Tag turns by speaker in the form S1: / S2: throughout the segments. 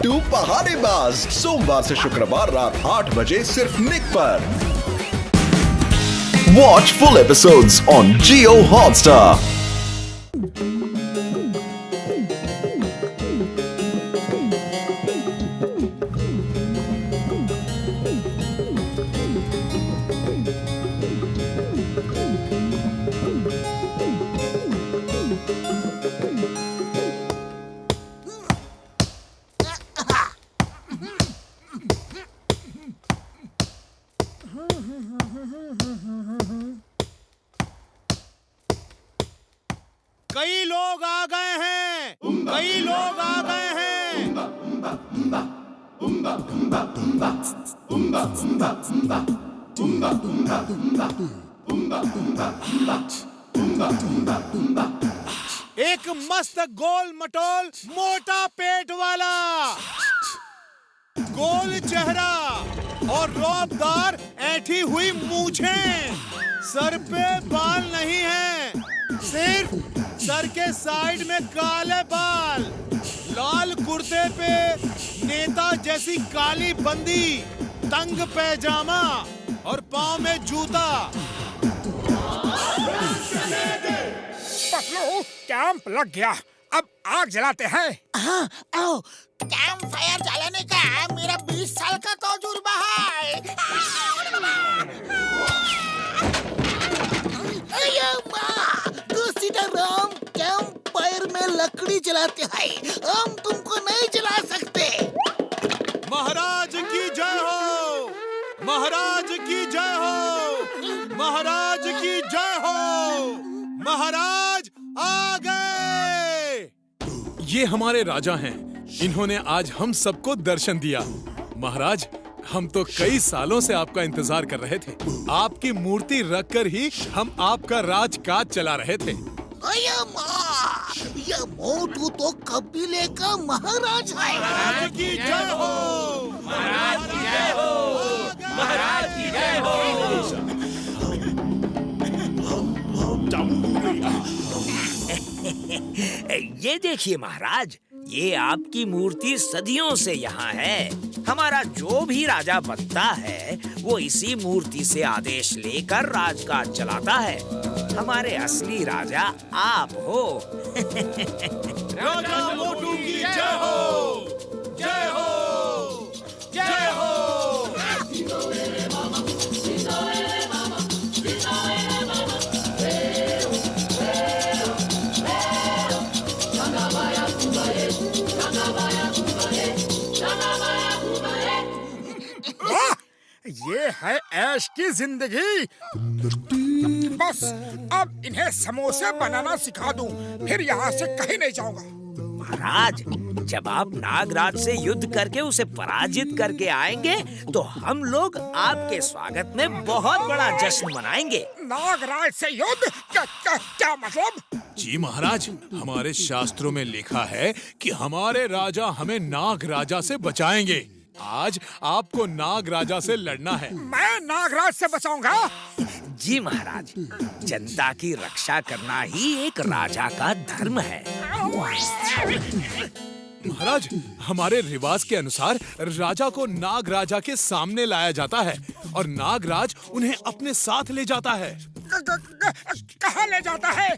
S1: To पहाड़ीबाज, सोमवार से शुक्रवार रात 8 बजे सिर्फ निक पर। Watch full episodes on Jio Hotstar.
S2: कई लोग आ गए हैं, कई लोग आ गए हैं। एक मस्त गोल मटोल मोटा पेट वाला, गोल चेहरा और रौबदार ऐठी हुई मूछें। सर पे बाल नहीं है, सिर्फ सर के साइड में काले बाल। लाल कुर्ते पे नेता जैसी काली बंदी, तंग पैजामा और पांव में जूता।
S3: पतलू, कैंप लग गया, अब आग जलाते हैं।
S4: हाँ, आओ। कैंप फायर जलाने का मेरा 20 साल का तजुर्बा है। राम कैंप फायर में लकड़ी जलाते हैं, हम तुमको नहीं जला सकते।
S2: महाराज की जय हो, महाराज की जय हो, महाराज की जय हो। महाराज आ गए।
S5: ये हमारे राजा हैं, इन्होंने आज हम सबको दर्शन दिया। महाराज, हम तो कई सालों से आपका इंतजार कर रहे थे। आपकी मूर्ति रखकर ही हम आपका राजकाज चला रहे थे।
S4: ये मोटू तो कबीले का महाराज है।
S2: महाराज की जय हो,
S6: महाराज की जय हो, महाराज की जय हो।
S7: ये देखिए महाराज, ये आपकी मूर्ति सदियों से यहाँ है। हमारा जो भी राजा बनता है वो इसी मूर्ति से आदेश लेकर राजकाज चलाता है। हमारे असली राजा आप हो।
S2: राजा मोटू की जय हो, जय हो, जय हो।
S3: ये है ऐश की जिंदगी। बस अब इन्हें समोसे बनाना सिखा दूं, फिर यहाँ से कहीं नहीं जाऊंगा।
S7: महाराज, जब आप नागराज से युद्ध करके उसे पराजित करके आएंगे तो हम लोग आपके स्वागत में बहुत बड़ा जश्न मनाएंगे।
S3: नागराज से युद्ध? क्या मतलब?
S5: जी महाराज, हमारे शास्त्रों में लिखा है कि हमारे राजा हमें नाग राजा से बचाएंगे। आज आपको नाग राजा से लड़ना है।
S3: मैं नागराज से बचाऊंगा?
S7: जी महाराज, जनता की रक्षा करना ही एक राजा का धर्म है।
S5: महाराज, हमारे रिवाज के अनुसार राजा को नाग राजा के सामने लाया जाता है और नागराज उन्हें अपने साथ ले जाता है।
S3: कहाँ ले जाता है?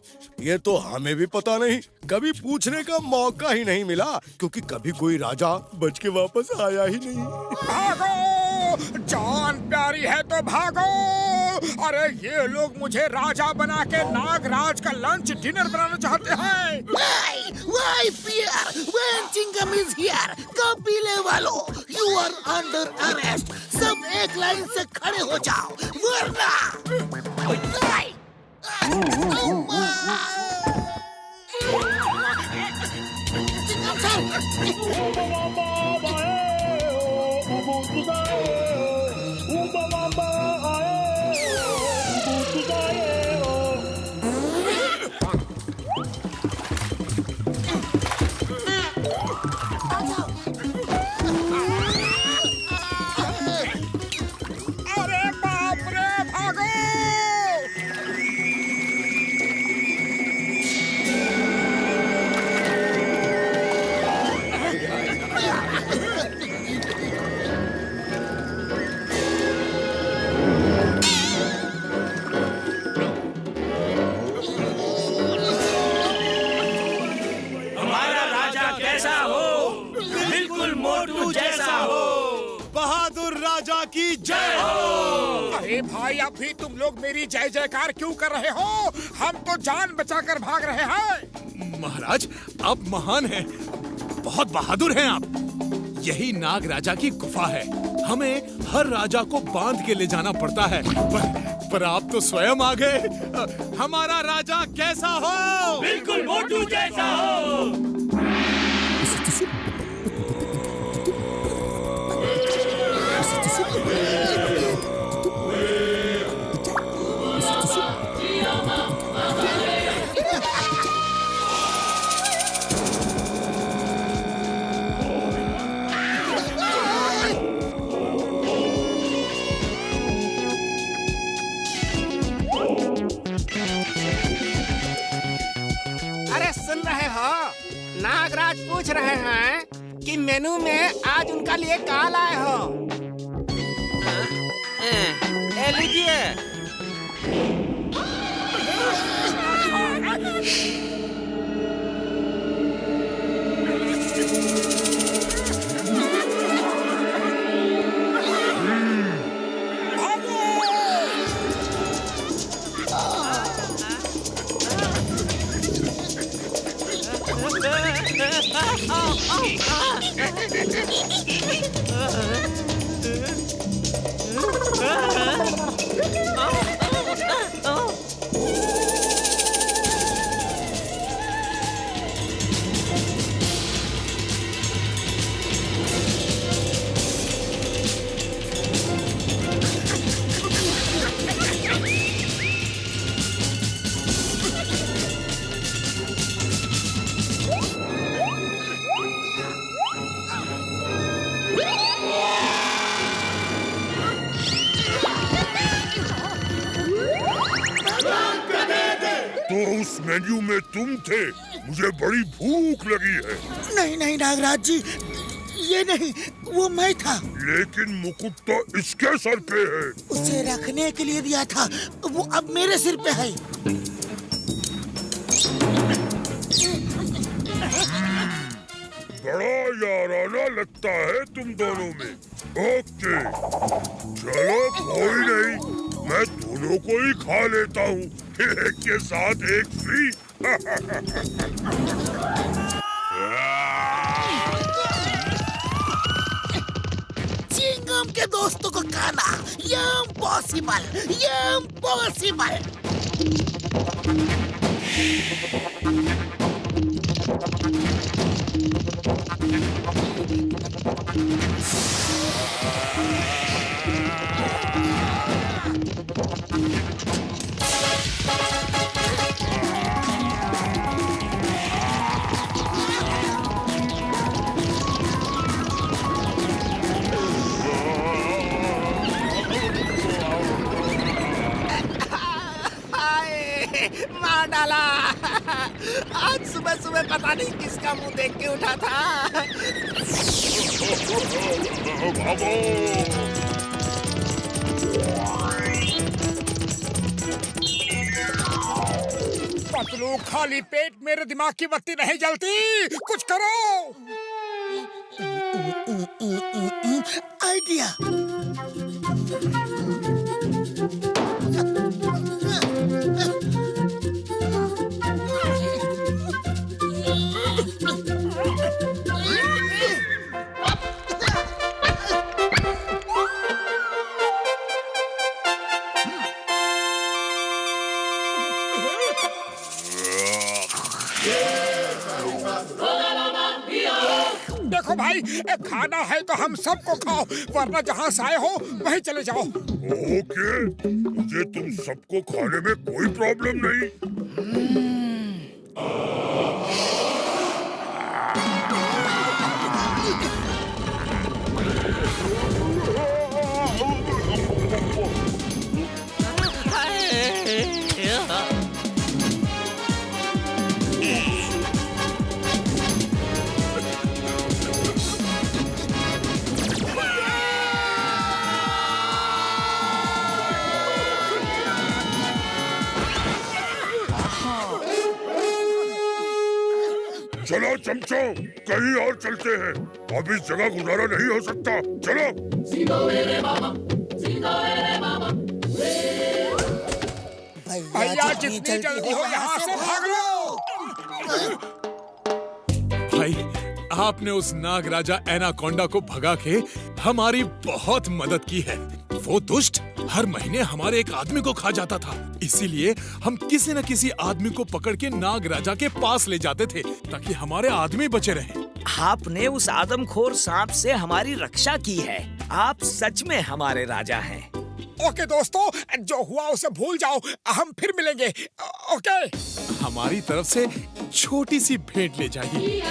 S8: ये तो हमें भी पता नहीं, कभी पूछने का मौका ही नहीं मिला, क्योंकि कभी कोई राजा बच के वापस आया ही नहीं।
S3: भागो, जान प्यारी है तो भागो। अरे ये लोग मुझे राजा बना के नागराज का लंच डिनर बनाना चाहते हैं।
S4: Why fear when Chingam is here? कबीले वालों, you are under arrest. सब एक लाइन से खड़े हो जाओ, वरना।
S2: की जय हो।
S3: अरे भाई, अब भी तुम लोग मेरी जय जयकार क्यों कर रहे हो? हम तो जान बचाकर भाग रहे हैं।
S5: महाराज, आप महान हैं, बहुत बहादुर हैं आप। यही नाग राजा की गुफा है। हमें हर राजा को बांध के ले जाना पड़ता है, पर आप तो स्वयं आ गए। हमारा राजा कैसा हो?
S6: बिल्कुल मोटू जैसा हो।
S9: अरे सुन रहे हो? नागराज पूछ रहे हैं कि मेनू में आज उनका लिए क्या लाए हो? ले लीजिए।
S10: तो उस मेन्यू में तुम थे। मुझे बड़ी भूख लगी है।
S4: नहीं नहीं नागराज जी, ये नहीं, वो मैं था।
S10: लेकिन मुकुट तो इसके सर पे है।
S4: उसे रखने के लिए दिया था, वो अब मेरे सिर पे है।
S10: बड़ा याराना लगता है तुम दोनों में। ओके, चलो कोई नहीं, मैं दोनों को ही खा लेता हूँ। एक के साथ एक फ्री।
S4: चिंगम के दोस्तों को खाना ये इम्पॉसिबल, ये इम्पॉसिबल।
S9: मार डाला। आज सुबह सुबह पता नहीं किसका मुंह देख के उठा था।
S3: पतलू, खाली पेट मेरे दिमाग की बत्ती नहीं जलती। कुछ करो।
S4: आइडिया।
S3: देखो भाई, खाना है तो हम सबको खाओ, वरना जहाँ से आए हो वहीं चले जाओ।
S10: ओके, मुझे तुम सबको खाने में कोई प्रॉब्लम नहीं। चलो चमचो, कहीं और चलते हैं। अब इस जगह गुजारा नहीं हो सकता। चलो।
S3: भैया जितनी जल्दी हो यहाँ से भाग लो।
S5: भाई, आपने उस नाग राजा एनाकोंडा को भगा के हमारी बहुत मदद की है। वो दुष्ट हर महीने हमारे एक आदमी को खा जाता था, इसीलिए हम किसी न किसी आदमी को पकड़ के नाग राजा के पास ले जाते थे ताकि हमारे आदमी बचे रहें।
S7: आपने उस आदमखोर सांप से हमारी रक्षा की है। आप सच में हमारे राजा हैं।
S3: ओके दोस्तों, जो हुआ उसे भूल जाओ, हम फिर मिलेंगे। ओके।
S5: हमारी तरफ से छोटी सी भेंट ले जाइए।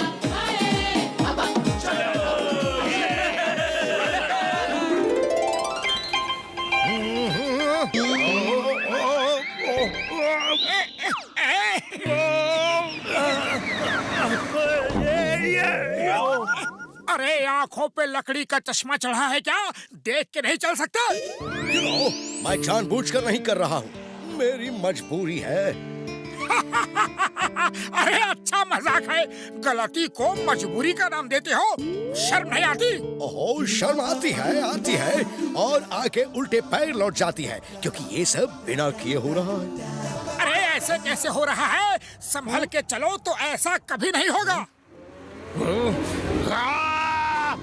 S3: अरे आंखों पे लकड़ी का चश्मा चढ़ा है क्या? देख के नहीं चल सकता?
S8: मैं जानबूझकर नहीं कर रहा हूँ, मेरी मजबूरी है।
S3: अरे अच्छा मजाक है, गलती को मजबूरी का नाम देते हो? शर्म नहीं आती?
S8: ओहो, शर्म आती है और आके उल्टे पैर लौट जाती है, क्योंकि ये सब बिना किए हो रहा है।
S3: अरे ऐसे कैसे हो रहा है? संभल के चलो तो ऐसा कभी नहीं होगा।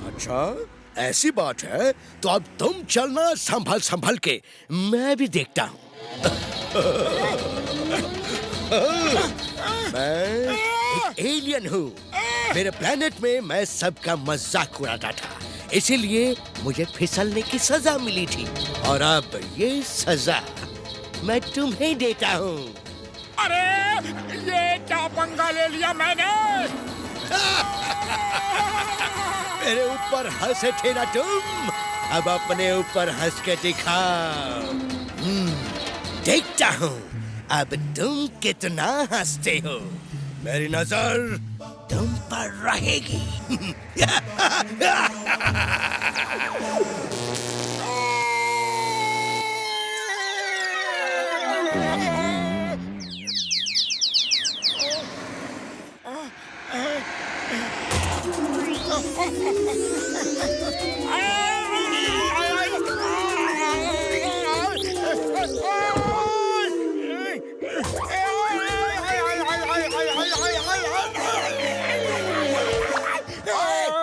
S8: अच्छा, ऐसी बात है तो अब तुम चलना संभल संभल के, मैं भी देखता हूँ। मैं एक एलियन हूँ। मेरे प्लेनेट में मैं सबका मजाक उड़ाता था, इसीलिए मुझे फिसलने की सजा मिली थी, और अब ये सजा मैं तुम्हें देता हूँ।
S3: अरे ये क्या पंगा ले लिया मैंने?
S8: मेरे ऊपर हंसे थे ना तुम, अब अपने ऊपर हंस के दिखाओ। देखता हूँ अब तुम कितना हंसते हो। मेरी नजर तुम पर रहेगी।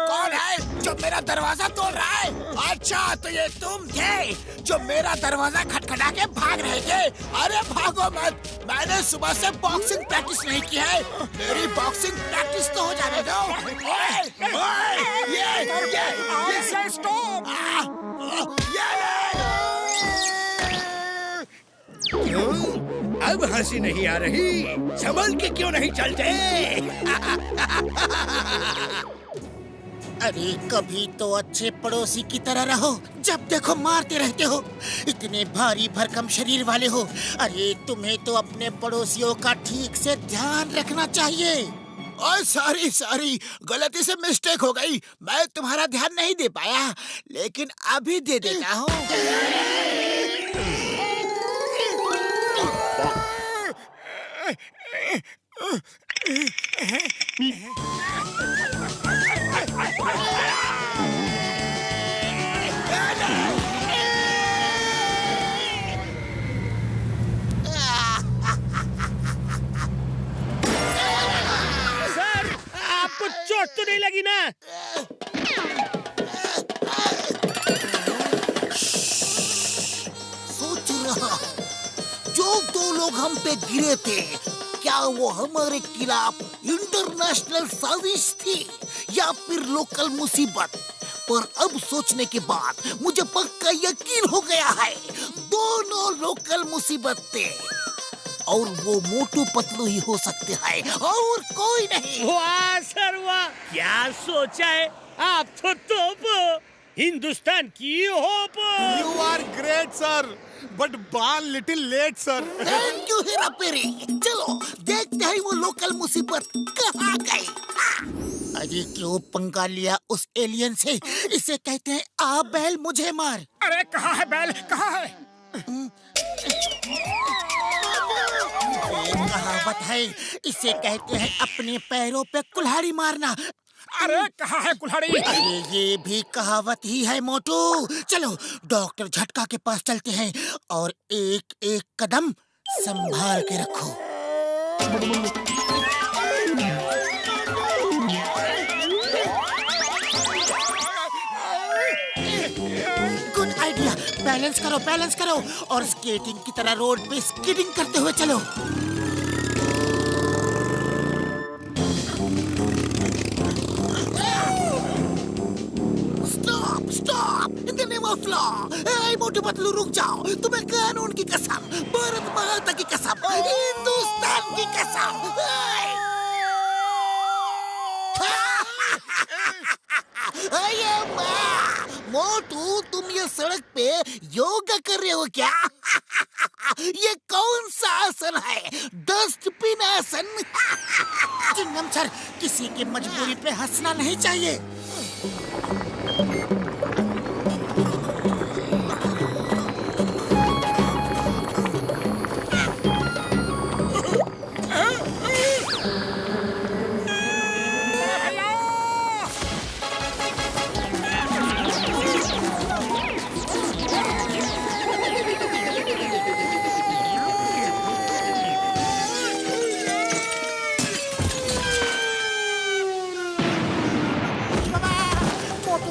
S9: कौन है जो मेरा दरवाजा तोड़ रहा है? अच्छा, तो ये तुम थे जो मेरा दरवाजा खटखटा के भाग रहे थे। अरे भागो मत, मैंने सुबह से बॉक्सिंग प्रैक्टिस नहीं की है। मेरी बॉक्सिंग प्रैक्टिस तो हो जाने दो।
S8: अब हंसी नहीं आ रही? संभल के क्यों नहीं चलते?
S4: अरे कभी तो अच्छे पड़ोसी की तरह रहो, जब देखो मारते रहते हो। इतने भारी भरकम शरीर वाले हो। अरे तुम्हें तो अपने पड़ोसियों का ठीक से ध्यान रखना चाहिए।
S9: और सॉरी, गलती से मिस्टेक हो गई। मैं तुम्हारा ध्यान नहीं दे पाया, लेकिन अभी दे देता हूँ।
S6: सर, आपको चोट तो नहीं लगी ना?
S4: सोच रहा हूँ, जो दो लोग हम पे गिरे थे, क्या वो हमारे खिलाफ इंटरनेशनल साजिश थी या फिर लोकल मुसीबत? पर अब सोचने के बाद मुझे पक्का यकीन हो गया है, दोनों लोकल मुसीबत थे, और वो मोटू पतलू ही हो सकते हैं और कोई नहीं।
S6: वाह सर वाह, क्या सोचा है आप तो तोप, हिंदुस्तान की hope.
S2: You are great sir, but बाल little late sir.
S4: Thank you Hera Pheri. चलो देखते हैं वो लोकल मुसीबत कहाँ गई। अरे क्यों पंगा लिया उस एलियन से? इसे कहते हैं आ बैल मुझे मार।
S3: अरे कहाँ है बैल, कहाँ है?
S4: एक कहावत है, इसे कहते हैं अपने पैरों पे कुल्हाड़ी मारना।
S3: अरे कहाँ है कुल्हाड़ी?
S4: अरे ये भी कहावत ही है मोटू। चलो डॉक्टर झटका के पास चलते हैं और एक एक कदम संभाल के रखो। Good idea. बैलेंस करो और स्केटिंग की तरह रोड पे स्कीटिंग करते हुए चलो। Stop in the name of law. ए मोटू पतलू रुक जाओ। तुम्हें कानून की कसम, भारत माता की कसम, हिंदुस्तान की कसम। मोटू तुम ये सड़क पे योगा कर रहे हो क्या? ये कौन सा आसन है? डस्टबिन आसन। चिंगम सर, किसी की मजबूरी पे हंसना नहीं चाहिए।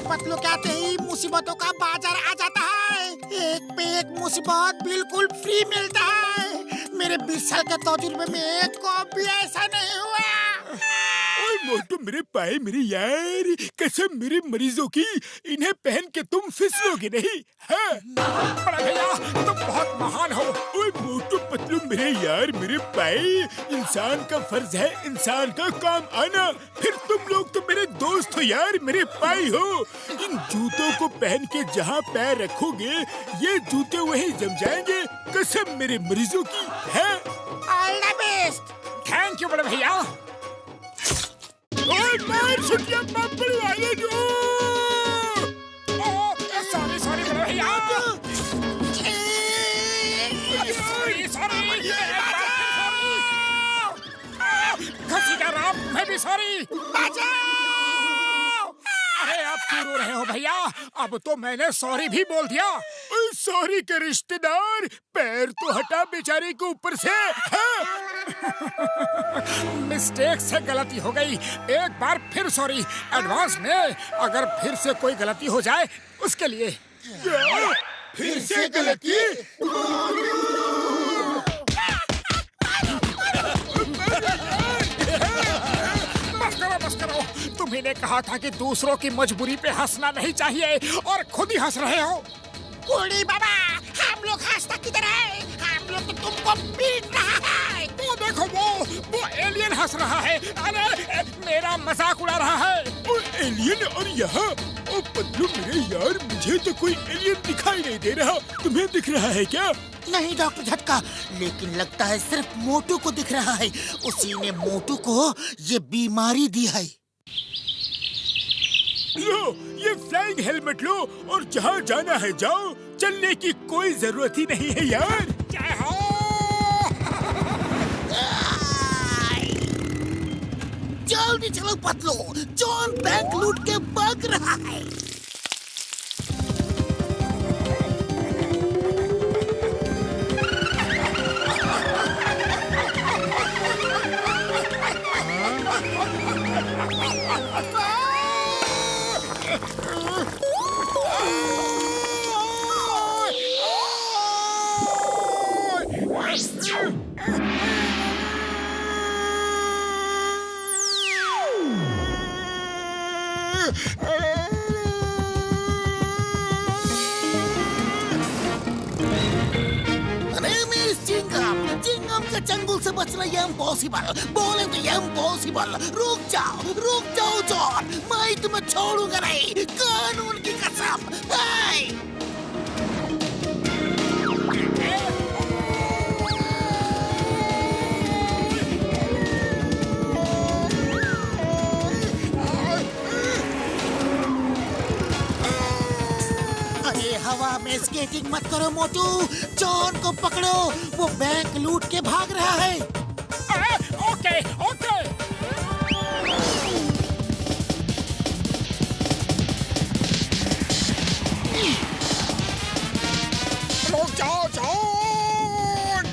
S4: पतलू कहते ही मुसीबतों का बाजार आ जाता है। एक पे एक मुसीबत बिल्कुल फ्री मिलता है। मेरे 20 साल के तजुर्बे में एक को भी ऐसा नहीं हुआ।
S3: ओए मोटू मेरे पाए मेरे यार, कसम मेरे मरीजों की, इन्हें पहन के तुम फिसलोगे नहीं। हाँ? बड़ा भैया तुम बहुत महान हो। ओए मोटू पतलू मेरे यार, मेरे पाए, इंसान का फर्ज है इंसान का काम आना। फिर तुम लोग तो मेरे दोस्त हो यार, मेरे पाई हो। इन जूतों को पहन के जहाँ पैर रखोगे ये जूते वहीं जम जाएंगे, कसम मेरे मरीजों की है।
S4: All the best.
S3: Thank you बड़े भैया। छुट्टियां पापड़ वाले जो। सॉरी बड़े भैया। सॉरी। घसी का राम, मैं भी सॉरी। अरे आप क्यों रो रहे हो भैया? अब तो मैंने सॉरी भी बोल दिया। सॉरी के रिश्तेदार, पैर तो हटा बेचारे के ऊपर से। मिस्टेक से गलती हो गई, एक बार फिर सॉरी एडवांस में। अगर फिर से कोई गलती हो जाए उसके लिए। फिर से गलती? बस करो। तुम्ही ने कहा था कि दूसरों की मजबूरी पे हंसना नहीं चाहिए और खुद ही हंस रहे हो।
S4: बूढ़ी बाबा, हम लोग हंसता किधर है? हम लोग तो तुमको पीट रहा है।
S3: वो देखो वो एलियन हंस रहा है। अरे मेरा मजाक उड़ा रहा है। वो एलियन और यहाँ? ओ पतलू मेरे यार, मुझे तो कोई एलियन दिखाई नहीं दे रहा। तुम्हें दिख रहा है क्या?
S4: नहीं डॉक्टर झटका, लेकिन लगता है सिर्फ मोटू को दिख रहा है। उसी ने मोटू को ये बीमारी दी है।
S3: लो ये फ्लाइंग हेलमेट लो और जहाँ जाना है जाओ, चलने की कोई जरूरत ही नहीं है यार। क्या हो?
S4: जल्दी चलो पतलू, जॉन बैंक लूट के भाग रहा है। चंगुल से बचना ये इम्पॉसिबल। बोले तो ये इम्पॉसिबल। रुक जाओ जॉन, मैं तुम्हें छोड़ूंगा नहीं, कानून की कसम। हवा में स्केटिंग मत करो मोटू। जॉन को पकड़ो, वो बैंक लूट के भाग रहा है।
S3: Okay okay. रुक जाओ जॉन।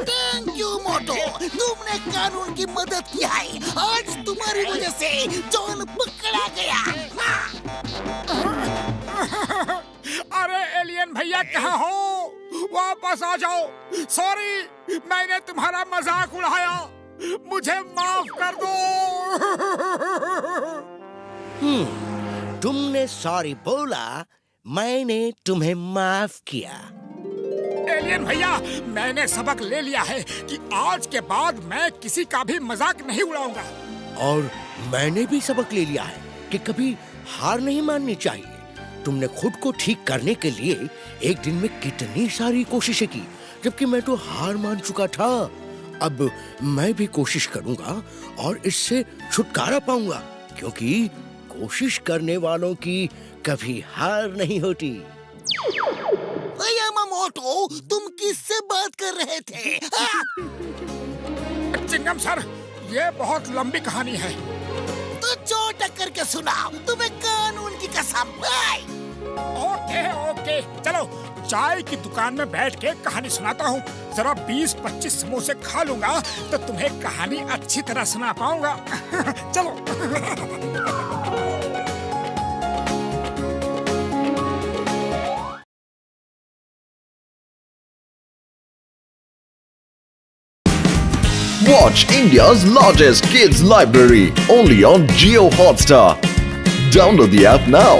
S4: थैंक यू मोटो, तुमने कानून की मदद की है। आज तुम्हारी वजह से जॉन पकड़ा गया।
S3: अरे एलियन भैया कहाँ हो? वापस आ जाओ। सॉरी, मैंने तुम्हारा मजाक उड़ाया, मुझे माफ कर दो।
S8: तुमने सॉरी बोला, मैंने तुम्हें माफ किया।
S3: एलियन भैया, मैंने सबक ले लिया है कि आज के बाद मैं किसी का भी मजाक नहीं उड़ाऊंगा।
S8: और मैंने भी सबक ले लिया है कि कभी हार नहीं माननी चाहिए। तुमने खुद को ठीक करने के लिए एक दिन में कितनी सारी कोशिशें की, जबकि मैं तो हार मान चुका था। अब मैं भी कोशिश करूंगा और इससे छुटकारा पाऊंगा, क्योंकि कोशिश करने वालों की कभी हार नहीं होती।
S4: मोटो, तुम किससे बात कर रहे थे?
S3: चिंगम सर, ये बहुत लंबी कहानी है।
S4: तो चोट करके सुनाओ, तुम्हें कानून की कसम।
S3: ओके ओके, चलो चाय की दुकान में बैठ के कहानी सुनाता हूँ। जरा 20-25 समोसे खा लूंगा तो तुम्हें कहानी अच्छी तरह सुना पाऊंगा। चलो।
S1: Watch India's largest kids library only on Jio Hotstar. Download the app now.